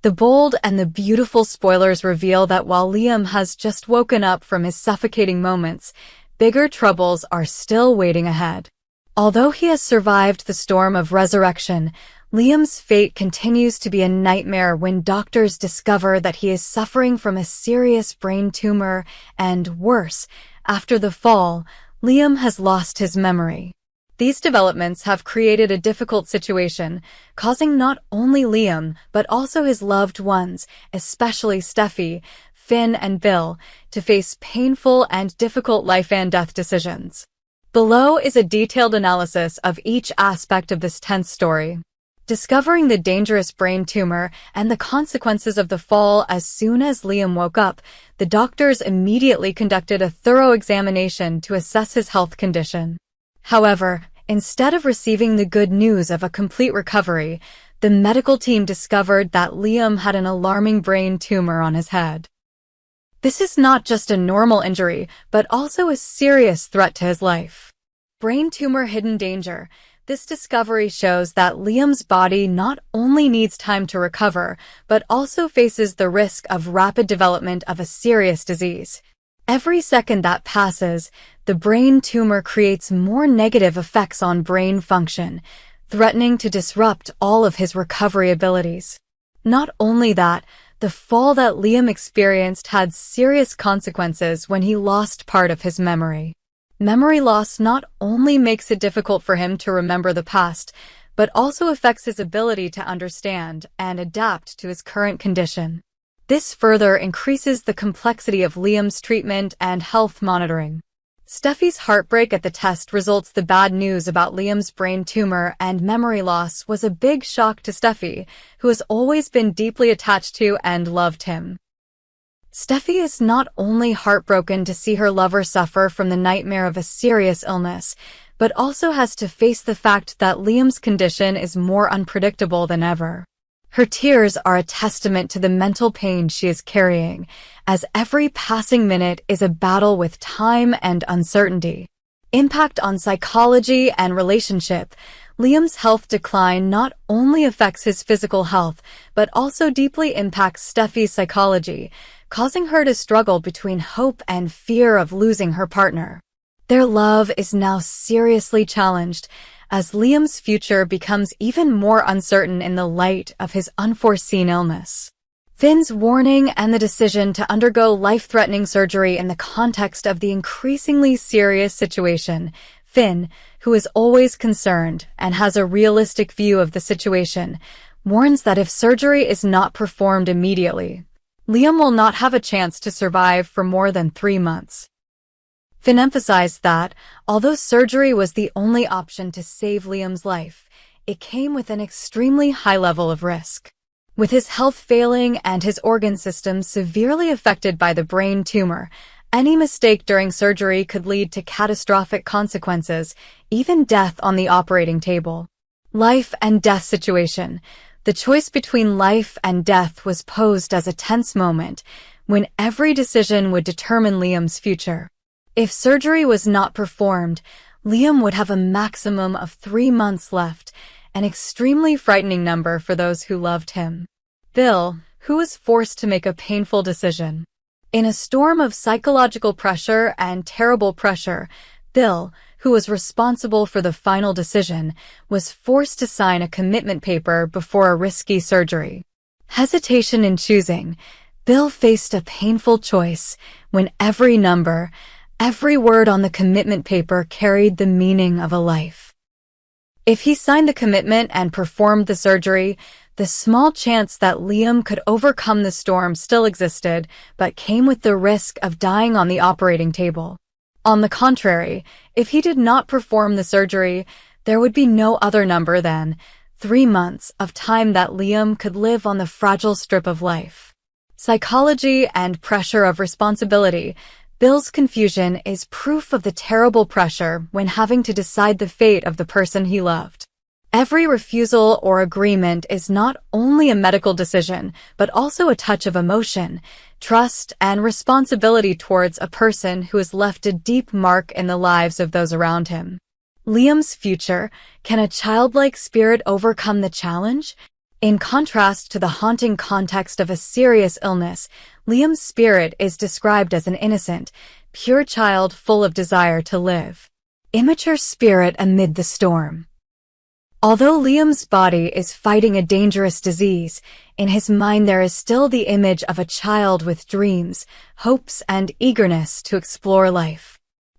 The bold and the beautiful spoilers reveal that while Liam has just woken up from his suffocating moments, bigger troubles are still waiting ahead. Although he has survived the storm of resurrection, Liam's fate continues to be a nightmare when doctors discover that he is suffering from a serious brain tumor and, worse, after the fall, Liam has lost his memory. These developments have created a difficult situation, causing not only Liam, but also his loved ones, especially Steffy, Finn, and Bill, to face painful and difficult life and death decisions. Below is a detailed analysis of each aspect of this tense story. Discovering the dangerous brain tumor and the consequences of the fall as soon as Liam woke up, the doctors immediately conducted a thorough examination to assess his health condition. However, instead of receiving the good news of a complete recovery, the medical team discovered that Liam had an alarming brain tumor on his head. This is not just a normal injury, but also a serious threat to his life. Brain tumor hidden danger. This discovery shows that Liam's body not only needs time to recover, but also faces the risk of rapid development of a serious disease. Every second that passes, the brain tumor creates more negative effects on brain function, threatening to disrupt all of his recovery abilities. Not only that, the fall that Liam experienced had serious consequences when he lost part of his memory. Memory loss not only makes it difficult for him to remember the past, but also affects his ability to understand and adapt to his current condition. This further increases the complexity of Liam's treatment and health monitoring. Steffy's heartbreak at the test results. The bad news about Liam's brain tumor and memory loss was a big shock to Steffy, who has always been deeply attached to and loved him. Steffy is not only heartbroken to see her lover suffer from the nightmare of a serious illness, but also has to face the fact that Liam's condition is more unpredictable than ever. Her tears are a testament to the mental pain she is carrying, as every passing minute is a battle with time and uncertainty. Impact on psychology and relationship. Liam's health decline not only affects his physical health, but also deeply impacts Steffy's psychology, causing her to struggle between hope and fear of losing her partner. Their love is now seriously challenged, as Liam's future becomes even more uncertain in the light of his unforeseen illness. Finn's warning and the decision to undergo life-threatening surgery in the context of the increasingly serious situation. Finn, who is always concerned and has a realistic view of the situation, warns that if surgery is not performed immediately, Liam will not have a chance to survive for more than 3 months. Finn emphasized that, although surgery was the only option to save Liam's life, it came with an extremely high level of risk. With his health failing and his organ system severely affected by the brain tumor, any mistake during surgery could lead to catastrophic consequences, even death on the operating table. Life and death situation. The choice between life and death was posed as a tense moment, when every decision would determine Liam's future. If surgery was not performed, Liam would have a maximum of 3 months left, an extremely frightening number for those who loved him. Bill, who was forced to make a painful decision. In a storm of psychological pressure and terrible pressure, Bill, who was responsible for the final decision, was forced to sign a commitment paper before a risky surgery. Hesitation in choosing. Bill faced a painful choice when every number, every word on the commitment paper carried the meaning of a life. If he signed the commitment and performed the surgery, the small chance that Liam could overcome the storm still existed, but came with the risk of dying on the operating table. On the contrary, if he did not perform the surgery, there would be no other number than 3 months of time that Liam could live on the fragile strip of life. Psychology and pressure of responsibility. Bill's confusion is proof of the terrible pressure when having to decide the fate of the person he loved. Every refusal or agreement is not only a medical decision, but also a touch of emotion, trust, and responsibility towards a person who has left a deep mark in the lives of those around him. Liam's future. Can a childlike spirit overcome the challenge? In contrast to the haunting context of a serious illness, Liam's spirit is described as an innocent, pure child full of desire to live. Immature spirit amid the storm. Although Liam's body is fighting a dangerous disease, in his mind there is still the image of a child with dreams, hopes, and eagerness to explore life.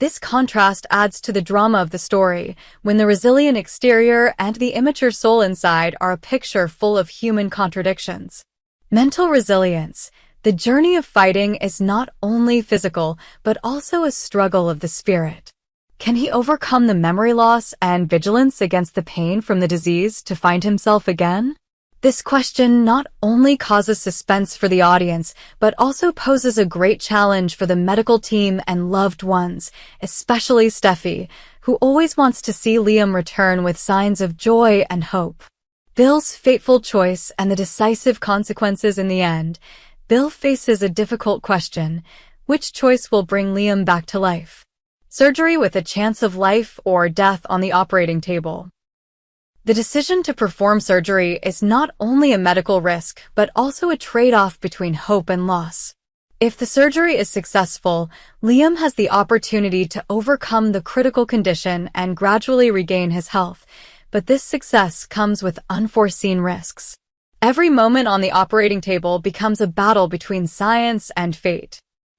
This contrast adds to the drama of the story, when the resilient exterior and the immature soul inside are a picture full of human contradictions. Mental resilience. The journey of fighting is not only physical, but also a struggle of the spirit. Can he overcome the memory loss and vigilance against the pain from the disease to find himself again? This question not only causes suspense for the audience, but also poses a great challenge for the medical team and loved ones, especially Steffy, who always wants to see Liam return with signs of joy and hope. Bill's fateful choice and the decisive consequences in the end. Bill faces a difficult question. Which choice will bring Liam back to life? Surgery with a chance of life or death on the operating table. The decision to perform surgery is not only a medical risk, but also a trade-off between hope and loss. If the surgery is successful, Liam has the opportunity to overcome the critical condition and gradually regain his health, but this success comes with unforeseen risks. Every moment on the operating table becomes a battle between science and fate.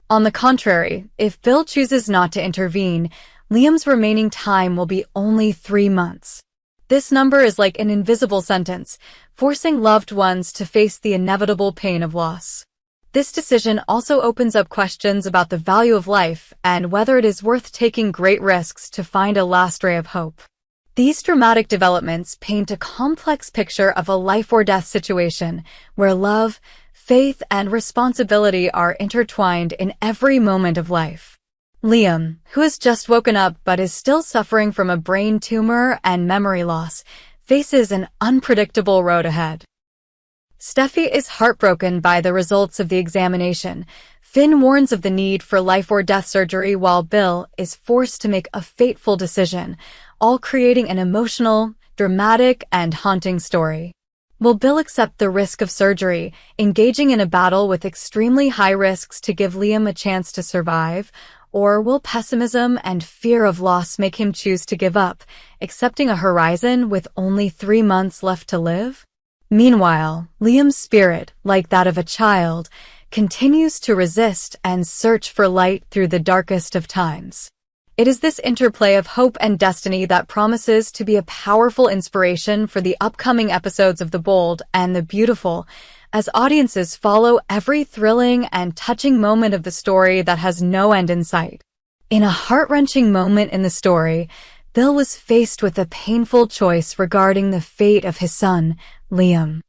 On the contrary, if Bill chooses not to intervene, Liam's remaining time will be only 3 months. This number is like an invisible sentence, forcing loved ones to face the inevitable pain of loss. This decision also opens up questions about the value of life and whether it is worth taking great risks to find a last ray of hope. These dramatic developments paint a complex picture of a life-or-death situation where love, faith, and responsibility are intertwined in every moment of life. Liam, who has just woken up but is still suffering from a brain tumor and memory loss, faces an unpredictable road ahead. Steffy is heartbroken by the results of the examination. Finn warns of the need for life-or-death surgery while Bill is forced to make a fateful decision, all creating an emotional, dramatic, and haunting story. Will Bill accept the risk of surgery, engaging in a battle with extremely high risks to give Liam a chance to survive? Or will pessimism and fear of loss make him choose to give up, accepting a horizon with only 3 months left to live? Meanwhile, Liam's spirit, like that of a child, continues to resist and search for light through the darkest of times. It is this interplay of hope and destiny that promises to be a powerful inspiration for the upcoming episodes of The Bold and the Beautiful, as audiences follow every thrilling and touching moment of the story that has no end in sight. In a heart-wrenching moment in the story, Bill was faced with a painful choice regarding the fate of his son, Liam.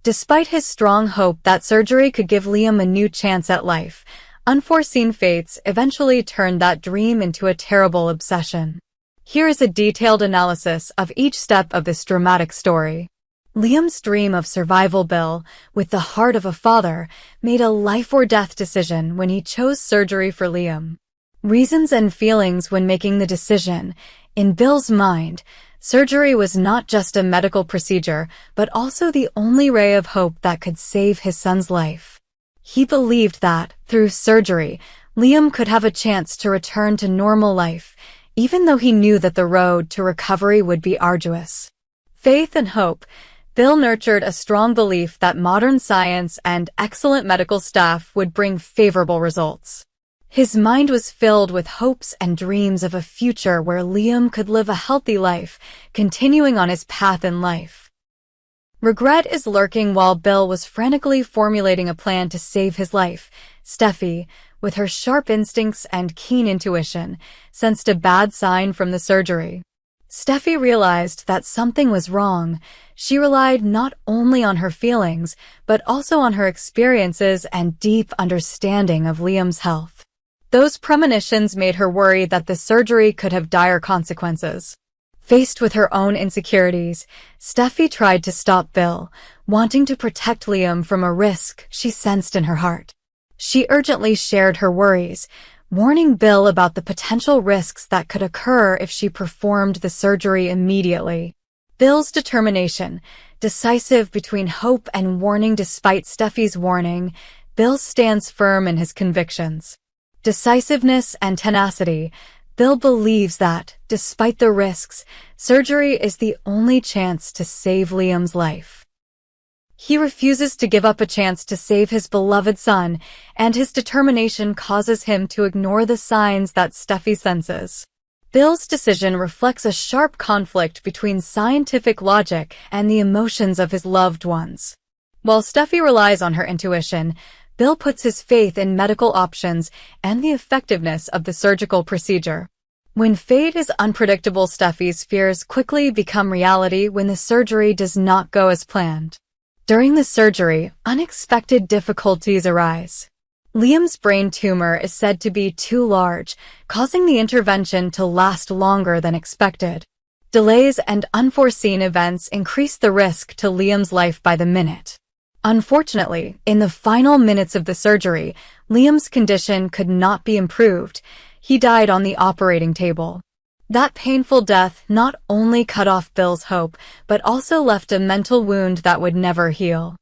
Despite his strong hope that surgery could give Liam a new chance at life, unforeseen fates eventually turned that dream into a terrible obsession. Here is a detailed analysis of each step of this dramatic story. Liam's dream of survival. Bill, with the heart of a father, made a life-or-death decision when he chose surgery for Liam. Reasons and feelings when making the decision. In Bill's mind, surgery was not just a medical procedure, but also the only ray of hope that could save his son's life. He believed that, through surgery, Liam could have a chance to return to normal life, even though he knew that the road to recovery would be arduous. Faith and hope. Bill nurtured a strong belief that modern science and excellent medical staff would bring favorable results. His mind was filled with hopes and dreams of a future where Liam could live a healthy life, continuing on his path in life. Regret is lurking while Bill was frantically formulating a plan to save his life. Steffy, with her sharp instincts and keen intuition, sensed a bad sign from the surgery. Steffy realized that something was wrong. She relied not only on her feelings, but also on her experiences and deep understanding of Liam's health. Those premonitions made her worry that the surgery could have dire consequences. Faced with her own insecurities, Steffy tried to stop Bill, wanting to protect Liam from a risk she sensed in her heart. She urgently shared her worries, warning Bill about the potential risks that could occur if she performed the surgery immediately. Bill's determination. Decisive between hope and warning. Despite Steffy's warning, Bill stands firm in his convictions. Decisiveness and tenacity. Bill believes that, despite the risks, surgery is the only chance to save Liam's life. He refuses to give up a chance to save his beloved son, and his determination causes him to ignore the signs that Steffy senses. Bill's decision reflects a sharp conflict between scientific logic and the emotions of his loved ones. While Steffy relies on her intuition, Bill puts his faith in medical options and the effectiveness of the surgical procedure. When fate is unpredictable, Steffy's fears quickly become reality when the surgery does not go as planned. During the surgery, unexpected difficulties arise. Liam's brain tumor is said to be too large, causing the intervention to last longer than expected. Delays and unforeseen events increase the risk to Liam's life by the minute. Unfortunately, in the final minutes of the surgery, Liam's condition could not be improved. He died on the operating table. That painful death not only cut off Bill's hope, but also left a mental wound that would never heal.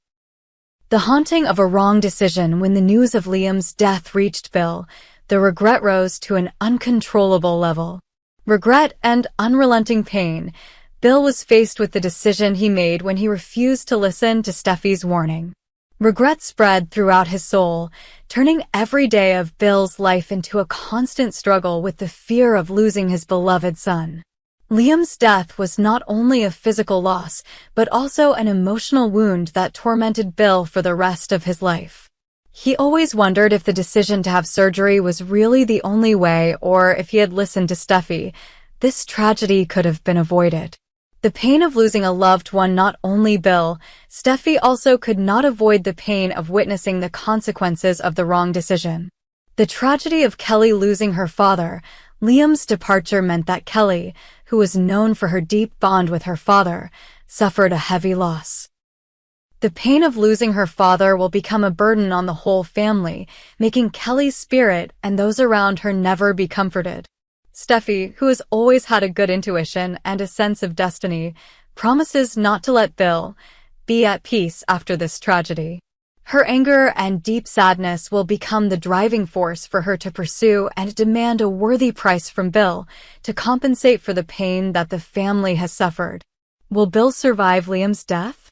The haunting of a wrong decision. When the news of Liam's death reached Bill, the regret rose to an uncontrollable level. Regret and unrelenting pain. Bill was faced with the decision he made when he refused to listen to Steffy's warning. Regret spread throughout his soul, turning every day of Bill's life into a constant struggle with the fear of losing his beloved son. Liam's death was not only a physical loss, but also an emotional wound that tormented Bill for the rest of his life. He always wondered if the decision to have surgery was really the only way, or if he had listened to Steffy, this tragedy could have been avoided. The pain of losing a loved one. Not only Bill, Steffy also could not avoid the pain of witnessing the consequences of the wrong decision. The tragedy of Kelly losing her father. Liam's departure meant that Kelly, who was known for her deep bond with her father, suffered a heavy loss. The pain of losing her father will become a burden on the whole family, making Kelly's spirit and those around her never be comforted. Steffy, who has always had a good intuition and a sense of destiny, promises not to let Bill be at peace after this tragedy. Her anger and deep sadness will become the driving force for her to pursue and demand a worthy price from Bill to compensate for the pain that the family has suffered. Will Bill survive Liam's death?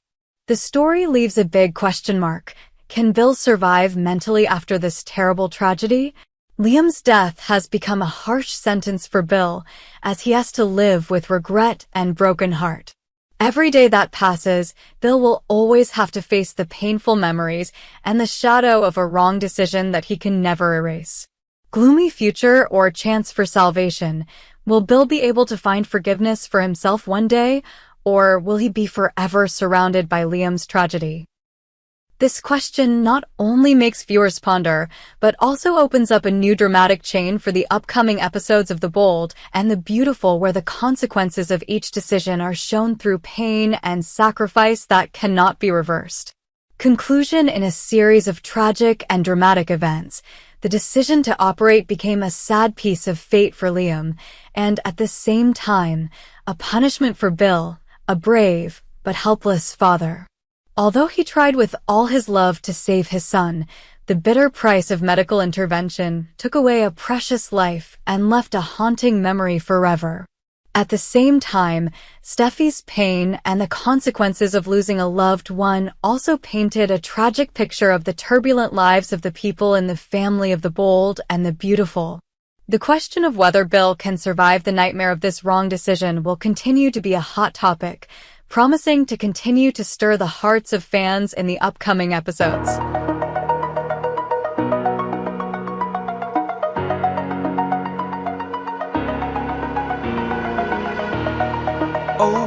The story leaves a big question mark. Can Bill survive mentally after this terrible tragedy? Liam's death has become a harsh sentence for Bill, as he has to live with regret and broken heart. Every day that passes, Bill will always have to face the painful memories and the shadow of a wrong decision that he can never erase. Gloomy future or chance for salvation. Will Bill be able to find forgiveness for himself one day, or will he be forever surrounded by Liam's tragedy? This question not only makes viewers ponder, but also opens up a new dramatic chain for the upcoming episodes of The Bold and the Beautiful, where the consequences of each decision are shown through pain and sacrifice that cannot be reversed. Conclusion. In a series of tragic and dramatic events, the decision to operate became a sad piece of fate for Liam, and at the same time, a punishment for Bill, a brave but helpless father. Although he tried with all his love to save his son, the bitter price of medical intervention took away a precious life and left a haunting memory forever. At the same time, Steffy's pain and the consequences of losing a loved one also painted a tragic picture of the turbulent lives of the people in the family of The Bold and the Beautiful. The question of whether Bill can survive the nightmare of this wrong decision will continue to be a hot topic, promising to continue to stir the hearts of fans in the upcoming episodes. Oh.